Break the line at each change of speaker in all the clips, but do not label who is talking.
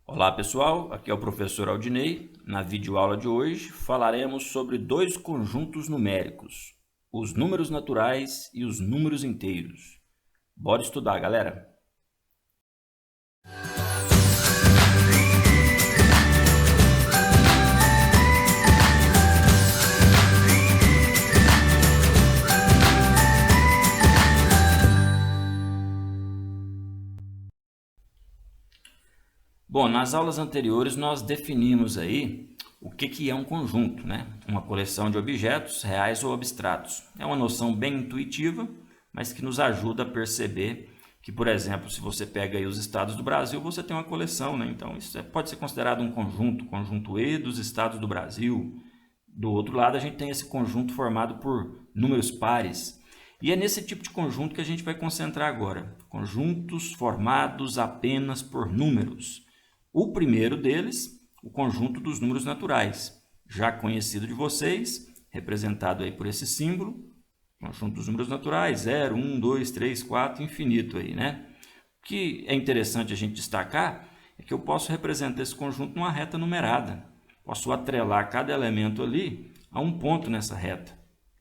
Olá pessoal, aqui é o professor Aldinei. Na videoaula de hoje falaremos sobre dois conjuntos numéricos, os números naturais e os números inteiros. Bora estudar, galera! Bom, nas aulas anteriores nós definimos aí o que é um conjunto, né? Uma coleção de objetos reais ou abstratos. É uma noção bem intuitiva, mas que nos ajuda a perceber que, por exemplo, se você pega aí os estados do Brasil, você tem uma coleção, né? Então isso pode ser considerado um conjunto E dos estados do Brasil. Do outro lado, a gente tem esse conjunto formado por números pares. E é nesse tipo de conjunto que a gente vai concentrar agora. Conjuntos formados apenas por números. O primeiro deles, o conjunto dos números naturais, já conhecido de vocês, representado aí por esse símbolo, conjunto dos números naturais, 0, 1, 2, 3, 4, infinito aí, né? O que é interessante a gente destacar é que eu posso representar esse conjunto numa reta numerada. Posso atrelar cada elemento ali a um ponto nessa reta.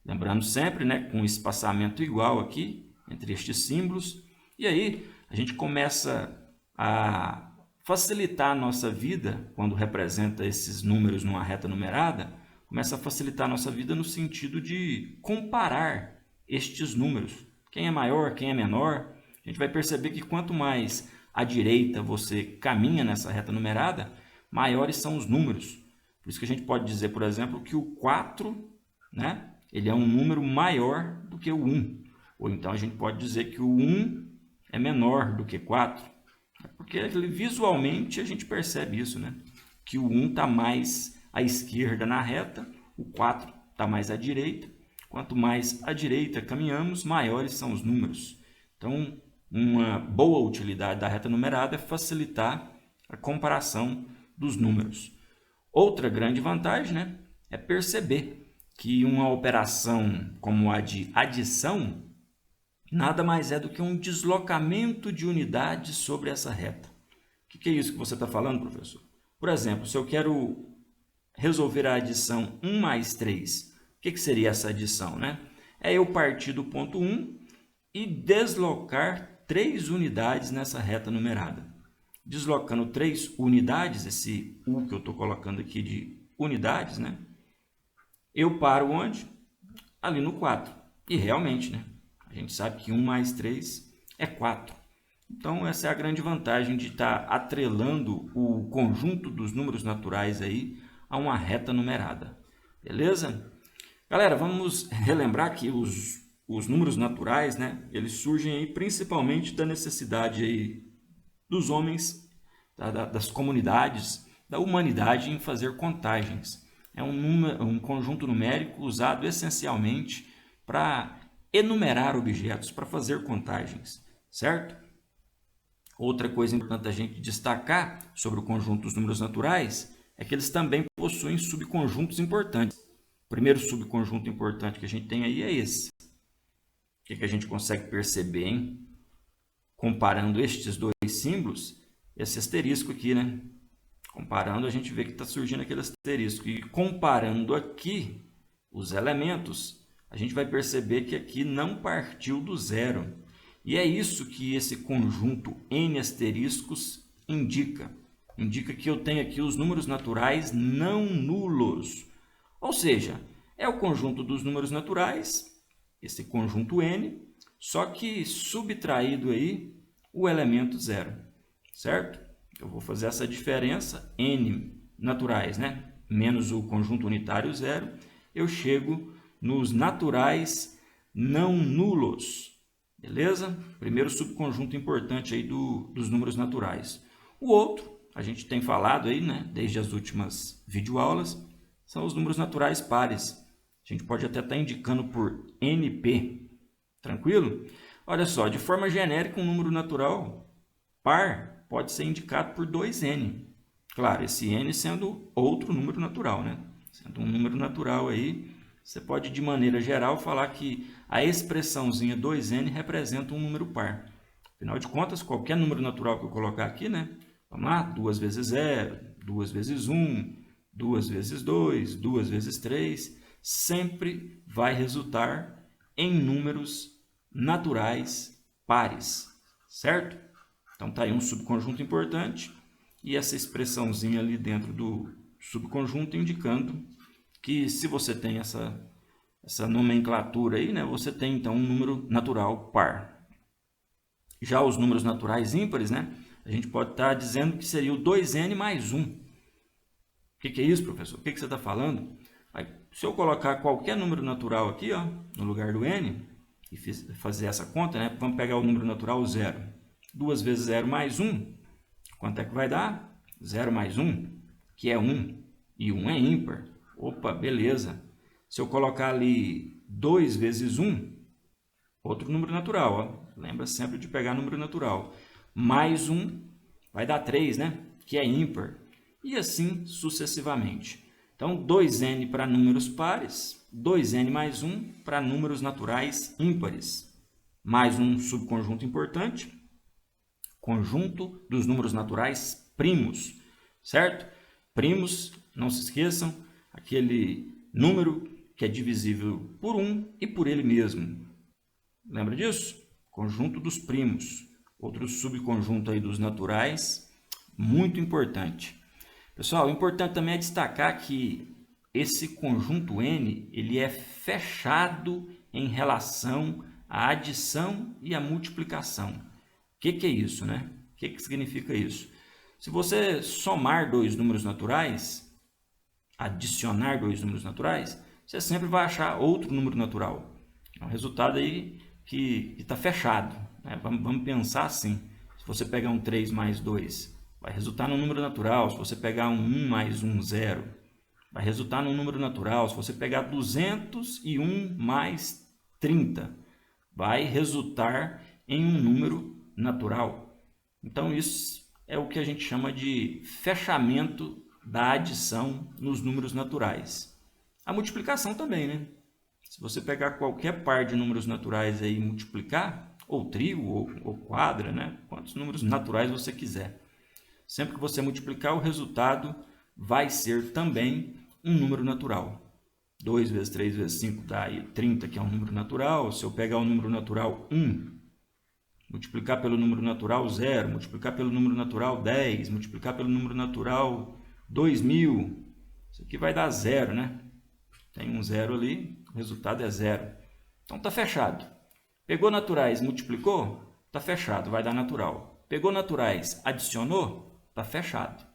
Lembrando sempre, né, com um espaçamento igual aqui, entre estes símbolos. E aí, a gente começa a facilitar a nossa vida, quando representa esses números numa reta numerada, começa a facilitar a nossa vida no sentido de comparar estes números. Quem é maior, quem é menor. A gente vai perceber que quanto mais à direita você caminha nessa reta numerada, maiores são os números. Por isso que a gente pode dizer, por exemplo, que o 4, né, ele é um número maior do que o 1. Ou então a gente pode dizer que o 1 é menor do que 4. Porque visualmente a gente percebe isso, né? Que o 1 está mais à esquerda na reta, o 4 está mais à direita. Quanto mais à direita caminhamos, maiores são os números. Então, uma boa utilidade da reta numerada é facilitar a comparação dos números. Outra grande vantagem, né, é perceber que uma operação como a de adição nada mais é do que um deslocamento de unidades sobre essa reta. O que é isso que você está falando, professor? Por exemplo, se eu quero resolver a adição 1 mais 3, o que seria essa adição, né? É eu partir do ponto 1 e deslocar 3 unidades nessa reta numerada. Deslocando 3 unidades, esse U que eu estou colocando aqui de unidades, né? Eu paro onde? Ali no 4. E realmente, né? A gente sabe que 1 mais 3 é 4. Então, essa é a grande vantagem de estar atrelando o conjunto dos números naturais aí a uma reta numerada. Beleza? Galera, vamos relembrar que os números naturais, né, eles surgem aí principalmente da necessidade aí dos homens, das comunidades, da humanidade em fazer contagens. É um conjunto numérico usado essencialmente para enumerar objetos, para fazer contagens, certo? Outra coisa importante a gente destacar sobre o conjunto dos números naturais é que eles também possuem subconjuntos importantes. O primeiro subconjunto importante que a gente tem aí é esse. O que a gente consegue perceber, hein? Comparando estes dois símbolos, esse asterisco aqui, né? Comparando, a gente vê que está surgindo aquele asterisco. E comparando aqui os elementos, a gente vai perceber que aqui não partiu do zero. E é isso que esse conjunto N asteriscos indica. Indica que eu tenho aqui os números naturais não nulos. Ou seja, é o conjunto dos números naturais, esse conjunto N, só que subtraído aí o elemento zero, certo? Eu vou fazer essa diferença, N naturais, né? Menos o conjunto unitário zero, eu chego nos naturais não nulos. Beleza? Primeiro subconjunto importante aí dos números naturais. O outro, a gente tem falado aí, né, desde as últimas videoaulas, são os números naturais pares. A gente pode até estar indicando por NP. Tranquilo? Olha só, de forma genérica, um número natural par pode ser indicado por 2n. Claro, esse n sendo outro número natural, né? Sendo um número natural aí, você pode, de maneira geral, falar que a expressãozinha 2n representa um número par. Afinal de contas, qualquer número natural que eu colocar aqui, né, Vamos lá? 2 vezes 0, 2 vezes 1, 2 vezes 2, 2 vezes 3, sempre vai resultar em números naturais pares, certo? Então tá aí um subconjunto importante e essa expressãozinha ali dentro do subconjunto indicando que se você tem essa nomenclatura aí, né, você tem então um número natural par. Já os números naturais ímpares, né, a gente pode estar dizendo que seria o 2n mais 1. O que é isso, professor? O que você está falando? Se eu colocar qualquer número natural aqui, ó, no lugar do n, e fazer essa conta, né, vamos pegar o número natural 0. 2 vezes 0 mais 1, quanto é que vai dar? 0 mais 1, que é 1, e 1 é ímpar. Opa, beleza. Se eu colocar ali 2 vezes 1, outro número natural, ó. Lembra sempre de pegar número natural. Mais 1 vai dar 3, né? Que é ímpar. E assim sucessivamente. Então, 2n para números pares, 2n mais 1 para números naturais ímpares. Mais um subconjunto importante, conjunto dos números naturais primos, certo? Primos, não se esqueçam, aquele número que é divisível por 1 e por ele mesmo. Lembra disso? Conjunto dos primos. Outro subconjunto aí dos naturais, muito importante. Pessoal, o importante também é destacar que esse conjunto N ele é fechado em relação à adição e à multiplicação. O que é isso, né? O que significa isso? Se você somar dois números naturais, adicionar dois números naturais, você sempre vai achar outro número natural. É um resultado aí que está fechado, né? Vamos pensar assim. Se você pegar um 3 mais 2, vai resultar num número natural. Se você pegar um 1 mais 1, 0, vai resultar num número natural. Se você pegar 201 mais 30, vai resultar em um número natural. Então, isso é o que a gente chama de fechamento da adição nos números naturais. A multiplicação também, né? Se você pegar qualquer par de números naturais aí e multiplicar, ou trio, ou quadra, né? Quantos números naturais você quiser. Sempre que você multiplicar, o resultado vai ser também um número natural. 2 vezes 3 vezes 5 dá aí 30, que é um número natural. Se eu pegar o número natural 1, multiplicar pelo número natural 0, multiplicar pelo número natural 10, multiplicar pelo número natural 2000, isso aqui vai dar 0, né? Tem um 0 ali, o resultado é 0. Então está fechado. Pegou naturais, multiplicou, está fechado, vai dar natural. Pegou naturais, adicionou, está fechado,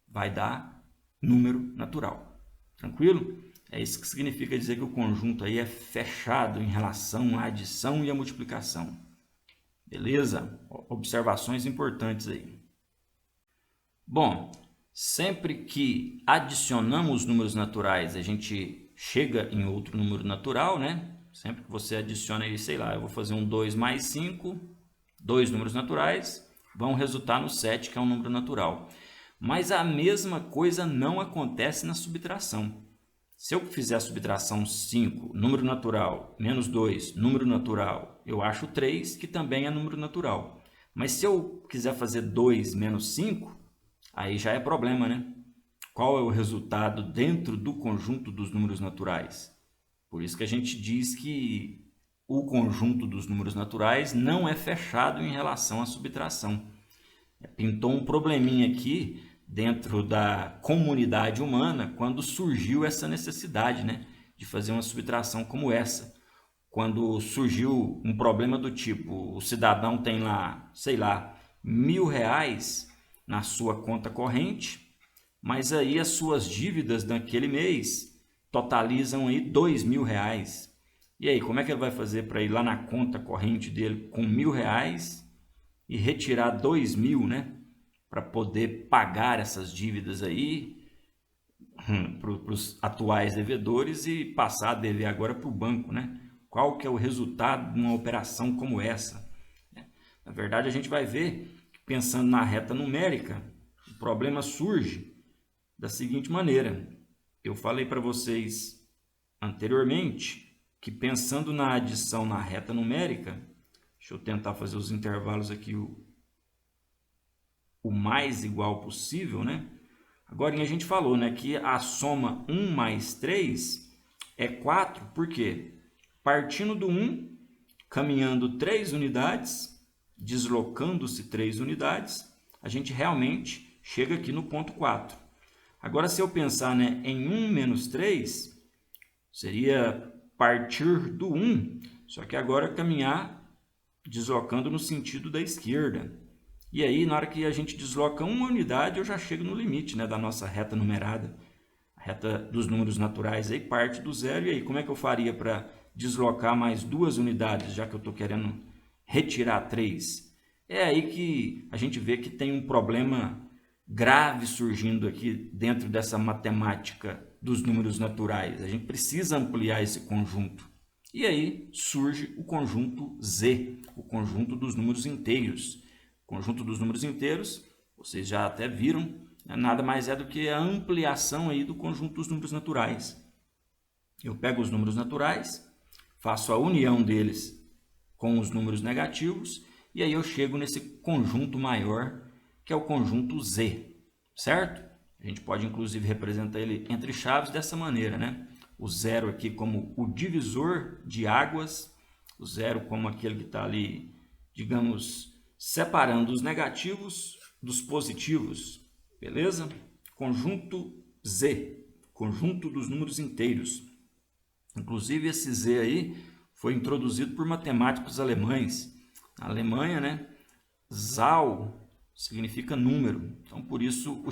vai dar número natural. Tranquilo? É isso que significa dizer que o conjunto aí é fechado em relação à adição e à multiplicação. Beleza? Observações importantes aí. Bom, sempre que adicionamos números naturais, a gente chega em outro número natural, né? Sempre que você adiciona aí, sei lá, eu vou fazer um 2 mais 5, dois números naturais, vão resultar no 7, que é um número natural. Mas a mesma coisa não acontece na subtração. Se eu fizer a subtração 5, número natural, menos 2, número natural, eu acho 3, que também é número natural. Mas se eu quiser fazer 2 menos 5, aí já é problema, né? Qual é o resultado dentro do conjunto dos números naturais? Por isso que a gente diz que o conjunto dos números naturais não é fechado em relação à subtração. Pintou um probleminha aqui dentro da comunidade humana quando surgiu essa necessidade, né, de fazer uma subtração como essa. Quando surgiu um problema do tipo, o cidadão tem lá, sei lá, R$1.000 na sua conta corrente, mas aí as suas dívidas naquele mês totalizam aí R$2.000. E aí, como é que ele vai fazer para ir lá na conta corrente dele com R$1.000 e retirar 2.000, né? Para poder pagar essas dívidas aí para os atuais devedores e passar a dever agora para o banco, né? Qual que é o resultado de uma operação como essa? Na verdade, a gente vai ver que, pensando na reta numérica, o problema surge da seguinte maneira. Eu falei para vocês anteriormente que, pensando na adição na reta numérica, deixa eu tentar fazer os intervalos aqui o mais igual possível, né? Agora a gente falou, né, que a soma 1 mais 3 é 4, por quê? Partindo do 1, caminhando 3 unidades, deslocando-se 3 unidades, a gente realmente chega aqui no ponto 4. Agora, se eu pensar, né, em 1 menos 3, seria partir do 1, só que agora caminhar deslocando no sentido da esquerda. E aí, na hora que a gente desloca uma unidade, eu já chego no limite, né, da nossa reta numerada. A reta dos números naturais aí parte do zero. E aí, como é que eu faria para deslocar mais 2 unidades, já que eu estou querendo retirar 3? É aí que a gente vê que tem um problema grave surgindo aqui dentro dessa matemática dos números naturais. A gente precisa ampliar esse conjunto. E aí surge o conjunto Z, o conjunto dos números inteiros. O conjunto dos números inteiros, vocês já até viram, nada mais é do que a ampliação aí do conjunto dos números naturais. Eu pego os números naturais, faço a união deles com os números negativos e aí eu chego nesse conjunto maior, que é o conjunto Z, certo? A gente pode inclusive representar ele entre chaves dessa maneira, né? O zero aqui como o divisor de águas, o zero como aquele que está ali, digamos, separando os negativos dos positivos, beleza? Conjunto Z, conjunto dos números inteiros. Inclusive esse Z aí foi introduzido por matemáticos alemães. Na Alemanha, né? Zahl significa número, então por isso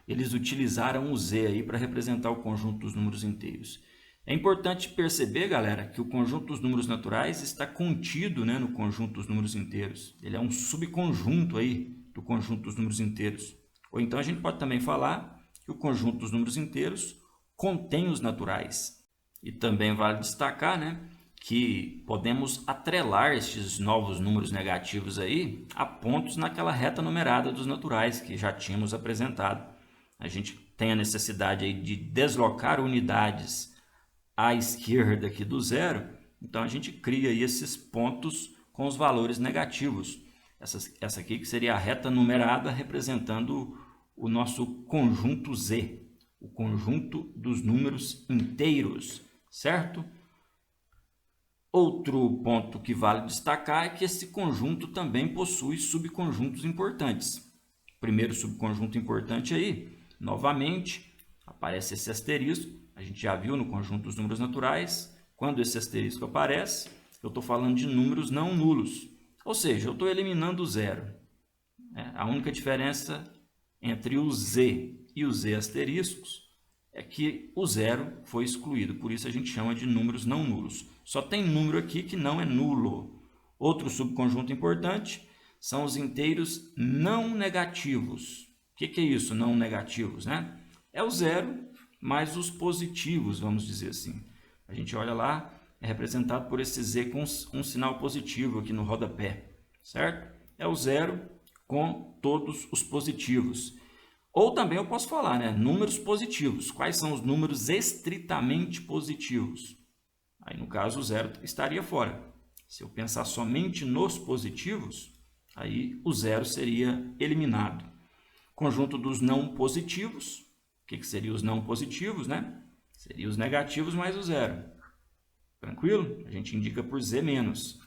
eles utilizaram o Z aí para representar o conjunto dos números inteiros. É importante perceber, galera, que o conjunto dos números naturais está contido, né, no conjunto dos números inteiros. Ele é um subconjunto aí do conjunto dos números inteiros. Ou então a gente pode também falar que o conjunto dos números inteiros contém os naturais. E também vale destacar, né, que podemos atrelar estes novos números negativos aí a pontos naquela reta numerada dos naturais que já tínhamos apresentado. A gente tem a necessidade aí de deslocar unidades à esquerda aqui do zero, então a gente cria aí esses pontos com os valores negativos. Essa aqui que seria a reta numerada representando o nosso conjunto Z, o conjunto dos números inteiros, certo? Outro ponto que vale destacar é que esse conjunto também possui subconjuntos importantes. O primeiro subconjunto importante aí, novamente, aparece esse asterisco. A gente já viu no conjunto dos números naturais. Quando esse asterisco aparece, eu estou falando de números não nulos. Ou seja, eu estou eliminando o zero. A única diferença entre o Z e os Z asteriscos é que o zero foi excluído. Por isso a gente chama de números não nulos. Só tem número aqui que não é nulo. Outro subconjunto importante são os inteiros não negativos. O que é isso, não negativos, né? É o zero mais os positivos, vamos dizer assim. A gente olha lá, é representado por esse Z com um sinal positivo aqui no rodapé, certo? É o zero com todos os positivos. Ou também eu posso falar, né? Números positivos. Quais são os números estritamente positivos? Aí, no caso, o zero estaria fora. Se eu pensar somente nos positivos, aí o zero seria eliminado. Conjunto dos não positivos. O que seriam os não positivos, né? Seriam os negativos mais o zero. Tranquilo? A gente indica por Z menos.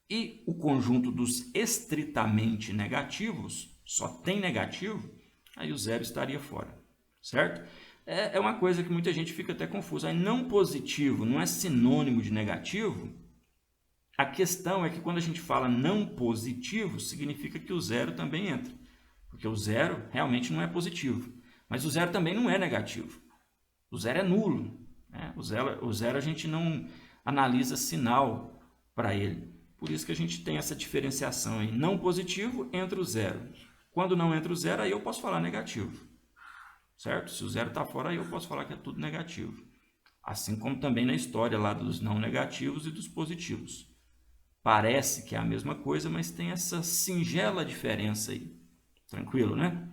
E o conjunto dos estritamente negativos, só tem negativo, aí o zero estaria fora, certo? É uma coisa que muita gente fica até confusa. Aí não positivo não é sinônimo de negativo? A questão é que quando a gente fala não positivo, significa que o zero também entra. Porque o zero realmente não é positivo. Mas o zero também não é negativo. O zero é nulo, né? O zero a gente não analisa sinal para ele. Por isso que a gente tem essa diferenciação aí. Não positivo entra o zero. Quando não entra o zero, aí eu posso falar negativo. Certo? Se o zero está fora, aí eu posso falar que é tudo negativo. Assim como também na história lá dos não negativos e dos positivos. Parece que é a mesma coisa, mas tem essa singela diferença aí. Tranquilo, né?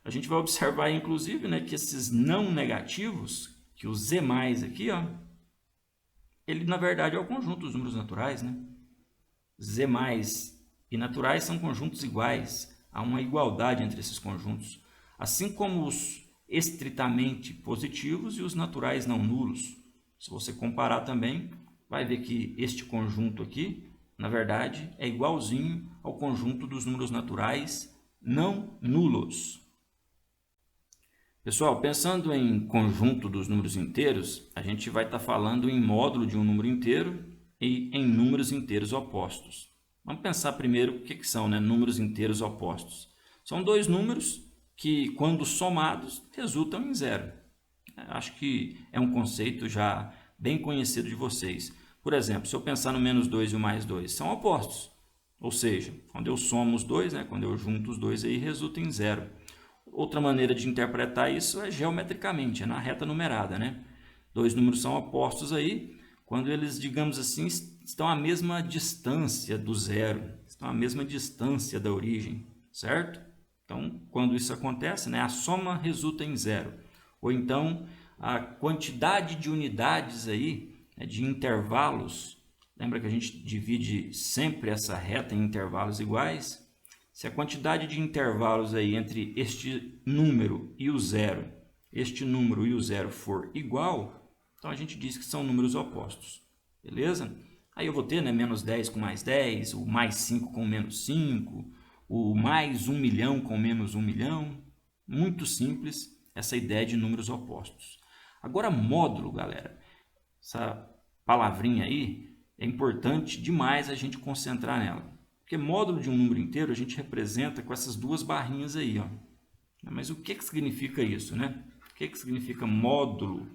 A gente vai observar, inclusive, né, que esses não negativos, que o Z mais aqui, ó, ele na verdade é o conjunto dos números naturais, né? Z mais e naturais são conjuntos iguais, há uma igualdade entre esses conjuntos, assim como os estritamente positivos e os naturais não nulos. Se você comparar também, vai ver que este conjunto aqui, na verdade, é igualzinho ao conjunto dos números naturais não nulos. Pessoal, pensando em conjunto dos números inteiros, a gente vai estar falando em módulo de um número inteiro e em números inteiros opostos. Vamos pensar primeiro o que são, né, números inteiros opostos. São dois números que, quando somados, resultam em zero. Acho que é um conceito já bem conhecido de vocês. Por exemplo, se eu pensar no menos 2 e o mais 2, são opostos. Ou seja, quando eu somo os dois, né, quando eu junto os dois, aí resulta em zero. Outra maneira de interpretar isso é geometricamente, é na reta numerada, né? Dois números são opostos aí, quando eles, digamos assim, estão à mesma distância do zero, estão à mesma distância da origem, certo? Então, quando isso acontece, né, a soma resulta em zero. Ou então, a quantidade de unidades aí, né, de intervalos, lembra que a gente divide sempre essa reta em intervalos iguais? Se a quantidade de intervalos aí entre este número e o zero, for igual, então a gente diz que são números opostos, beleza? Aí eu vou ter, né, menos 10 com mais 10, o mais 5 com menos 5, o mais 1 milhão com menos 1 milhão. Muito simples essa ideia de números opostos. Agora, módulo, galera, essa palavrinha aí é importante demais a gente concentrar nela. Porque módulo de um número inteiro a gente representa com essas duas barrinhas aí, ó. Mas o que significa isso, né? O que significa módulo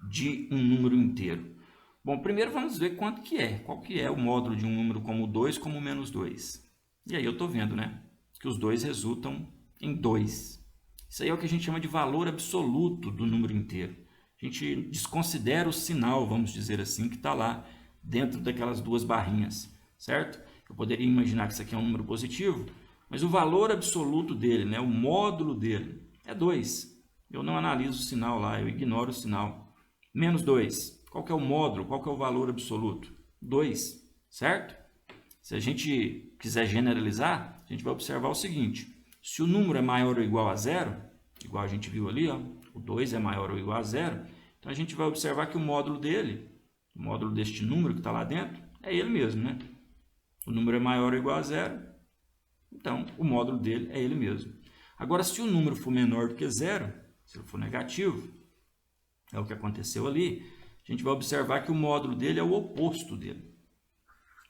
de um número inteiro? Bom, primeiro vamos ver quanto que é. Qual que é o módulo de um número como 2, como menos 2? E aí eu estou vendo, né, que os dois resultam em 2. Isso aí é o que a gente chama de valor absoluto do número inteiro. A gente desconsidera o sinal, vamos dizer assim, que está lá dentro daquelas duas barrinhas, certo? Eu poderia imaginar que isso aqui é um número positivo, mas o valor absoluto dele, né, o módulo dele, é 2. Eu não analiso o sinal lá, eu ignoro o sinal. Menos 2. Qual que é o módulo? Qual que é o valor absoluto? 2, certo? Se a gente quiser generalizar, a gente vai observar o seguinte. Se o número é maior ou igual a zero, igual a gente viu ali, ó, o 2 é maior ou igual a zero, então a gente vai observar que o módulo dele, o módulo deste número que está lá dentro, é ele mesmo, né? O número é maior ou igual a zero, então o módulo dele é ele mesmo. Agora, se o número for menor do que zero, se ele for negativo, é o que aconteceu ali, a gente vai observar que o módulo dele é o oposto dele,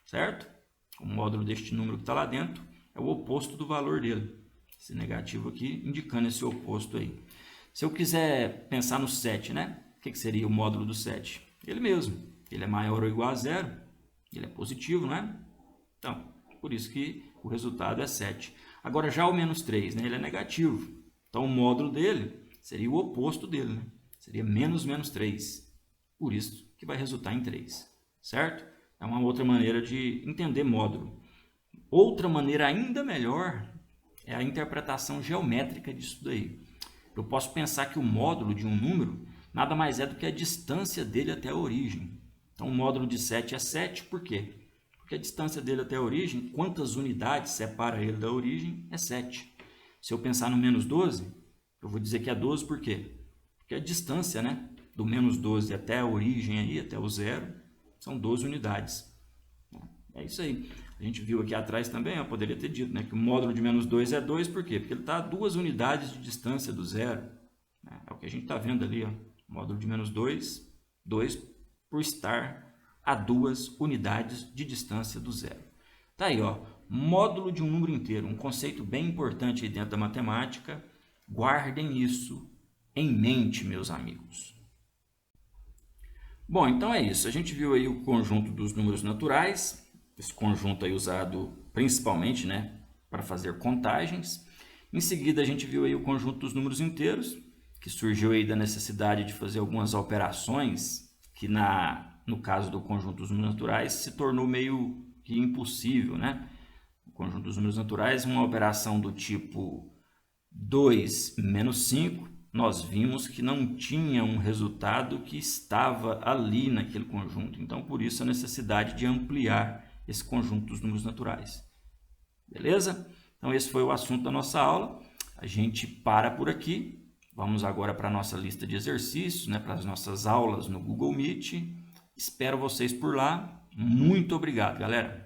certo? O módulo deste número que está lá dentro é o oposto do valor dele. Esse negativo aqui indicando esse oposto aí. Se eu quiser pensar no 7, né? O que seria o módulo do 7? Ele mesmo. Ele é maior ou igual a zero. Ele é positivo, não é? Então, por isso que o resultado é 7. Agora, já o menos 3, né? Ele é negativo. Então, o módulo dele seria o oposto dele, né? Seria menos 3. Por isso que vai resultar em 3, certo? É uma outra maneira de entender módulo. Outra maneira ainda melhor é a interpretação geométrica disso daí. Eu posso pensar que o módulo de um número nada mais é do que a distância dele até a origem. Então, o módulo de 7 é 7, por quê? Porque a distância dele até a origem, quantas unidades separa ele da origem, é 7. Se eu pensar no menos 12, eu vou dizer que é 12 por quê? Porque a distância, né, do menos 12 até a origem, aí, até o zero, são 12 unidades. É isso aí. A gente viu aqui atrás também, eu poderia ter dito, né, que o módulo de menos 2 é 2, por quê? Porque ele está a 2 unidades de distância do zero. É o que a gente está vendo ali, ó. Módulo de menos 2, 2 por estar a 2 unidades de distância do zero. Tá aí, ó, módulo de um número inteiro, um conceito bem importante aí dentro da matemática. Guardem isso em mente, meus amigos. Bom, então é isso. A gente viu aí o conjunto dos números naturais, esse conjunto aí usado principalmente, né, para fazer contagens. Em seguida, a gente viu aí o conjunto dos números inteiros, que surgiu aí da necessidade de fazer algumas operações que no caso do conjunto dos números naturais se tornou meio que impossível, né? O conjunto dos números naturais, uma operação do tipo 2 menos 5, nós vimos que não tinha um resultado que estava ali naquele conjunto. Então, por isso, a necessidade de ampliar esse conjunto dos números naturais. Beleza? Então esse foi o assunto da nossa aula. A gente para por aqui. Vamos agora para a nossa lista de exercícios, né, para as nossas aulas no Google Meet. Espero vocês por lá. Muito obrigado, galera!